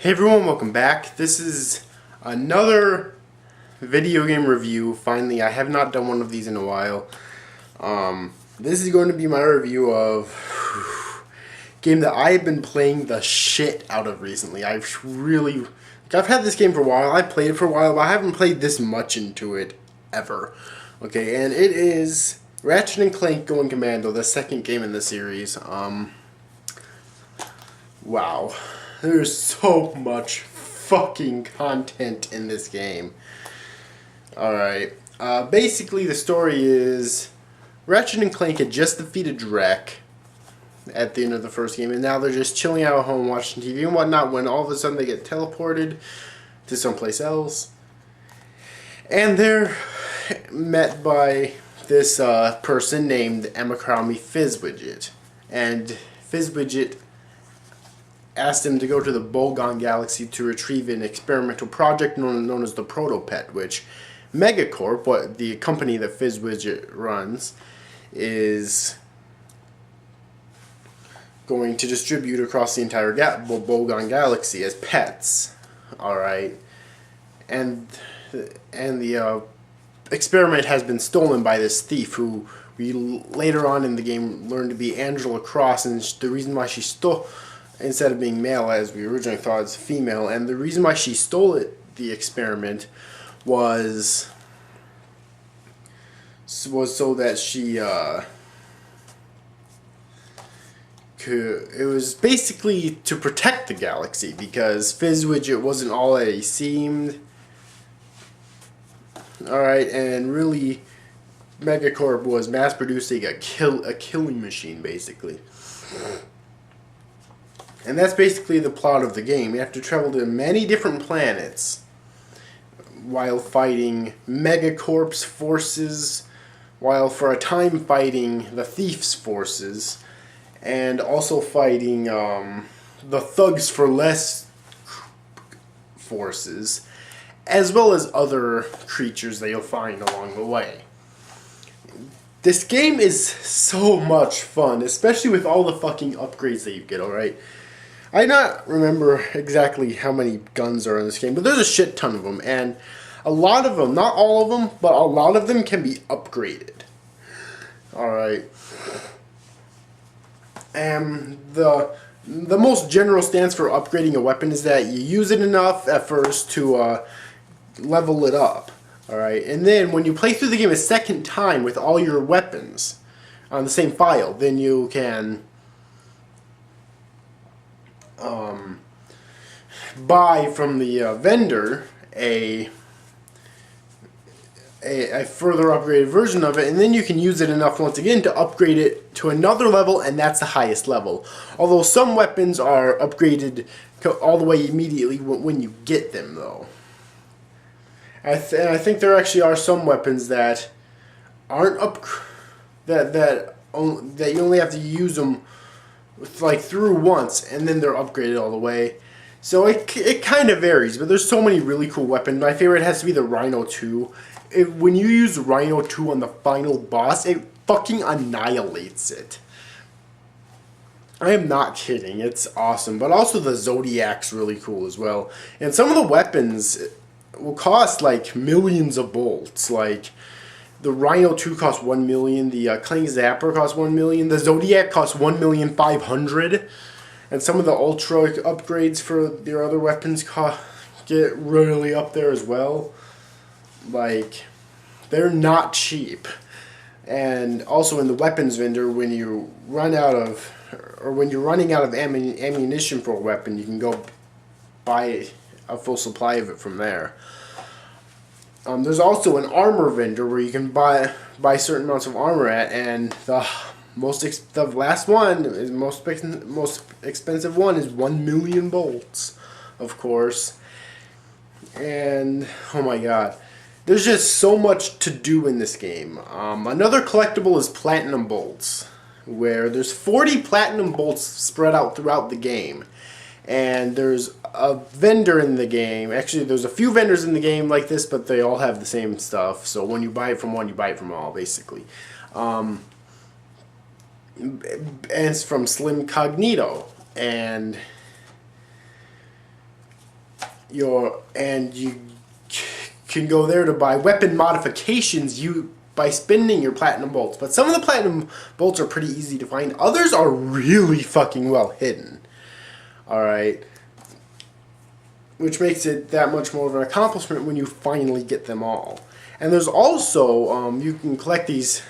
Hey everyone, welcome back. This is another video game review. Finally, I have not done one of these in a while. This is going to be my review of a game that I've been playing the shit out of recently. I've had this game for a while. I've played it for a while, but I haven't played this much into it ever. Okay, and it is Ratchet and Clank Going Commando, the second game in the series. Wow. There's so much fucking content in this game. Alright. Basically, the story is Ratchet and Clank had just defeated Drek at the end of the first game, and now they're just chilling out at home watching TV and whatnot when all of a sudden they get teleported to someplace else. And they're met by this person named Emacrami Fizzwidget. And Fizzwidget asked him to go to the Bolgon Galaxy to retrieve an experimental project known as the Protopet, which Megacorp, the company that Fizzwidget runs, is going to distribute across the entire Bolgon Galaxy as pets. Alright. And the experiment has been stolen by this thief who we later on in the game learned to be Angela Cross, and the reason why she stole, instead of being male as we originally thought, it's female, and the reason why she stole the experiment was so that she it was basically to protect the galaxy, because Fizzwidget wasn't all that he seemed. Alright, and really Megacorp was mass producing a killing machine, basically. And that's basically the plot of the game. You have to travel to many different planets while fighting Megacorp's forces, while for a time fighting the Thief's forces, and also fighting the Thugs for Less forces, as well as other creatures that you'll find along the way. This game is so much fun, especially with all the fucking upgrades that you get, alright? I not remember exactly how many guns are in this game, but there's a shit ton of them, and a lot of them, not all of them, but a lot of them can be upgraded. Alright. And the most general stance for upgrading a weapon is that you use it enough at first to level it up. Alright, and then when you play through the game a second time with all your weapons on the same file, then you can buy from the vendor a further upgraded version of it, and then you can use it enough once again to upgrade it to another level, and that's the highest level. Although some weapons are upgraded all the way immediately when you get them, though. And I think there actually are some weapons that aren't that you only have to use them like through once, and then they're upgraded all the way. So it kind of varies, but there's so many really cool weapons. My favorite has to be the Rhino 2. When you use Rhino 2 on the final boss, it fucking annihilates it. I am not kidding. It's awesome. But also the Zodiac's really cool as well. And some of the weapons will cost like millions of bolts. Like the Rhino 2 costs 1 million, the Clank Zapper costs 1 million, the Zodiac costs 1,500,000, and some of the Ultra upgrades for their other weapons get really up there as well. Like, they're not cheap. And also in the weapons vendor, when you run out of, or when you're running out of ammunition for a weapon, you can go buy a full supply of it from there. There's also an armor vendor where you can buy certain amounts of armor at, and the last one is most expensive one is 1 million bolts, of course. And oh my god, there's just so much to do in this game. Another collectible is platinum bolts, where there's 40 platinum bolts spread out throughout the game. And there's a vendor in the game. Actually, there's a few vendors in the game like this, but they all have the same stuff. So when you buy it from one, you buy it from all, basically. And it's from Slim Cognito. And you can go there to buy weapon modifications by spending your platinum bolts. But some of the platinum bolts are pretty easy to find. Others are really fucking well hidden. Alright. Which makes it that much more of an accomplishment when you finally get them all. And there's also, you can collect this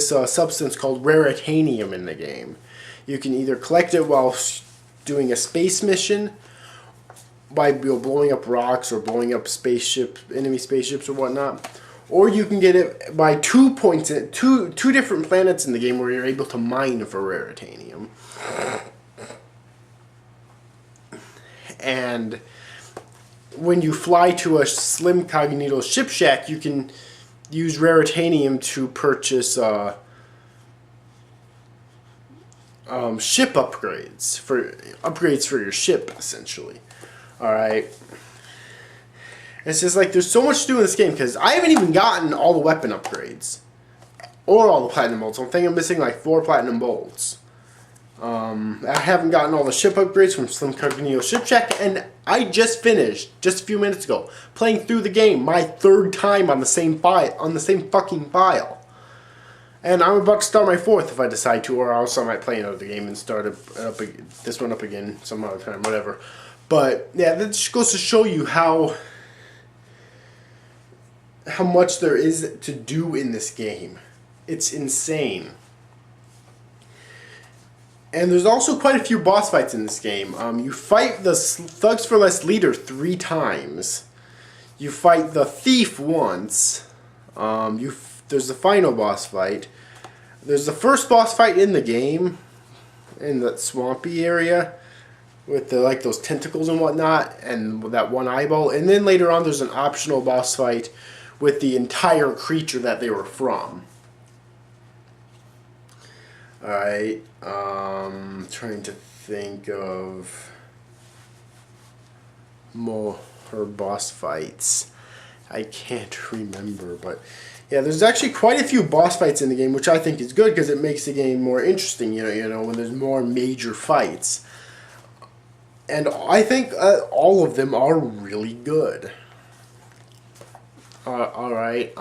substance called raritanium in the game. You can either collect it while doing a space mission, by blowing up rocks or blowing up enemy spaceships or whatnot, or you can get it by 2 points at two different planets in the game where you're able to mine for raritanium. And when you fly to a Slim Cognito ship shack, you can use raritanium to purchase ship upgrades for your ship, essentially. Alright. It's just like there's so much to do in this game because I haven't even gotten all the weapon upgrades or all the platinum bolts. I think I'm missing like 4 platinum bolts. I haven't gotten all the ship upgrades from Slim Cognito Ship Shack, and I just finished just a few minutes ago playing through the game my 3rd time on the same fucking file. And I'm about to start my 4th if I decide to, or else I might play another game and start this one up again some other time, whatever. But yeah, that just goes to show you how much there is to do in this game. It's insane. And there's also quite a few boss fights in this game. You fight the Thugs for Less leader 3 times. You fight the thief once. There's the final boss fight. There's the first boss fight in the game, in that swampy area, with like those tentacles and whatnot, and that one eyeball. And then later on, there's an optional boss fight with the entire creature that they were from. Alright, trying to think of more boss fights. I can't remember, but yeah, there's actually quite a few boss fights in the game, which I think is good because it makes the game more interesting, you know, when there's more major fights. And I think all of them are really good. Alright,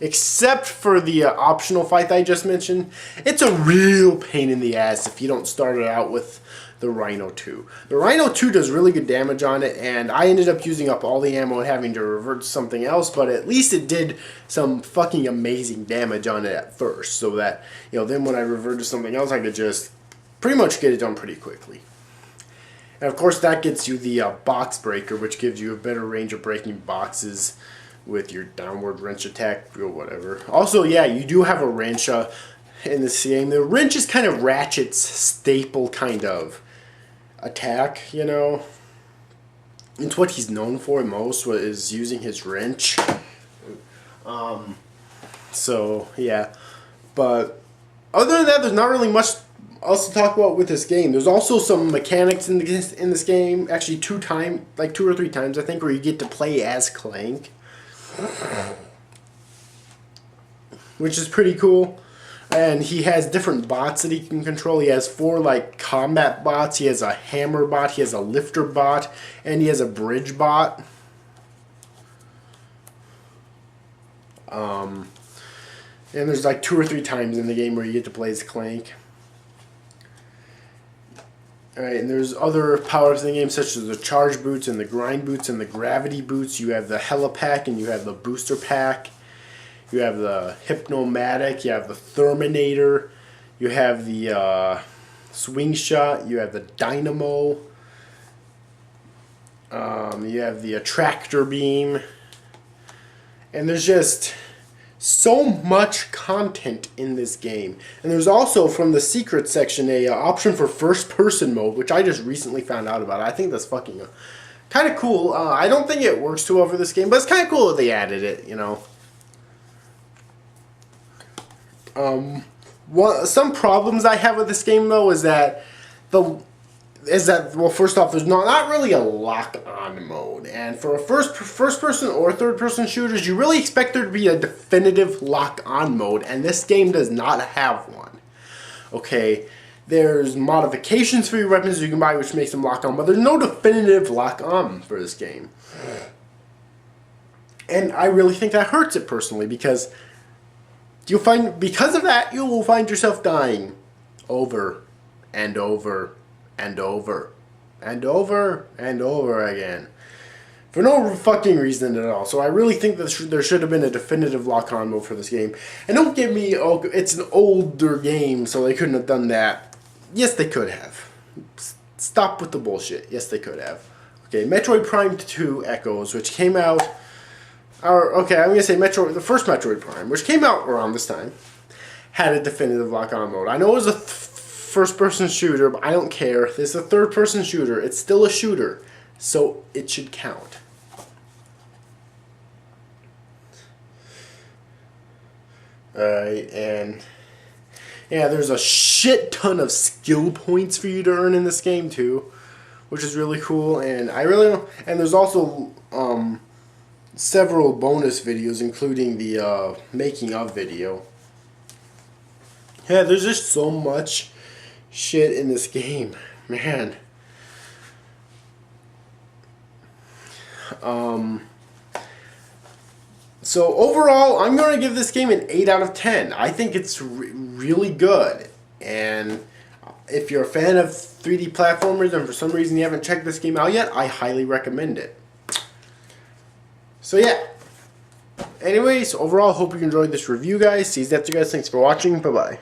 except for the optional fight that I just mentioned. It's a real pain in the ass if you don't start it out with the Rhino 2. The Rhino 2 does really good damage on it, and I ended up using up all the ammo and having to revert to something else, but at least it did some fucking amazing damage on it at first, so that, you know, then when I revert to something else, I could just pretty much get it done pretty quickly. And of course that gets you the box breaker, which gives you a better range of breaking boxes with your downward wrench attack or whatever. Also, yeah, you do have a wrench in this game. The wrench is kind of Ratchet's staple kind of attack, you know. It's what he's known for most, is using his wrench. So, yeah. But other than that, there's not really much else to talk about with this game. There's also some mechanics in this game, actually 2 or 3 times, I think, where you get to play as Clank, which is pretty cool. And he has different bots that he can control. He has 4 like combat bots. He has a hammer bot, he has a lifter bot, and he has a bridge bot. And there's like 2 or 3 times in the game where you get to play as Clank. Alright, and there's other powers in the game, such as the charge boots and the grind boots and the gravity boots. You have the helipack and you have the booster pack. You have the hypnomatic, you have the therminator, you have the swing shot, you have the dynamo, you have the attractor beam, and there's just so much content in this game. And there's also, from the secret section, a option for first person mode, which I just recently found out about. I think that's fucking kind of cool. I don't think it works too well for this game, but it's kind of cool that they added it, you know. Some problems I have with this game, though, is that well, first off, there's not really a lock-on mode, and for a first-person or third-person shooters, you really expect there to be a definitive lock-on mode, and this game does not have one. Okay, There's modifications for your weapons you can buy which makes them lock on, but there's no definitive lock on for this game. And I really think that hurts it personally, because because of that, you will find yourself dying over and over and over and over and over again. For no fucking reason at all. So I really think that there should have been a definitive lock-on mode for this game. And don't get me, oh, it's an older game, so they couldn't have done that. Yes, they could have. Stop with the bullshit. Yes, they could have. Okay, Metroid Prime 2 Echoes, which came out... okay, I'm going to say the first Metroid Prime, which came out around this time, had a definitive lock-on mode. I know it was a first-person shooter, but I don't care. It's a third-person shooter. It's still a shooter, so it should count. Alright, and yeah, there's a shit ton of skill points for you to earn in this game too, which is really cool. And and there's also several bonus videos, including the making of video. Yeah, there's just so much shit in this game, man. So overall, I'm going to give this game an 8 out of 10. I think it's really good. And if you're a fan of 3D platformers and for some reason you haven't checked this game out yet, I highly recommend it. So yeah. Anyways, overall, hope you enjoyed this review, guys. See you after, guys. Thanks for watching. Bye-bye.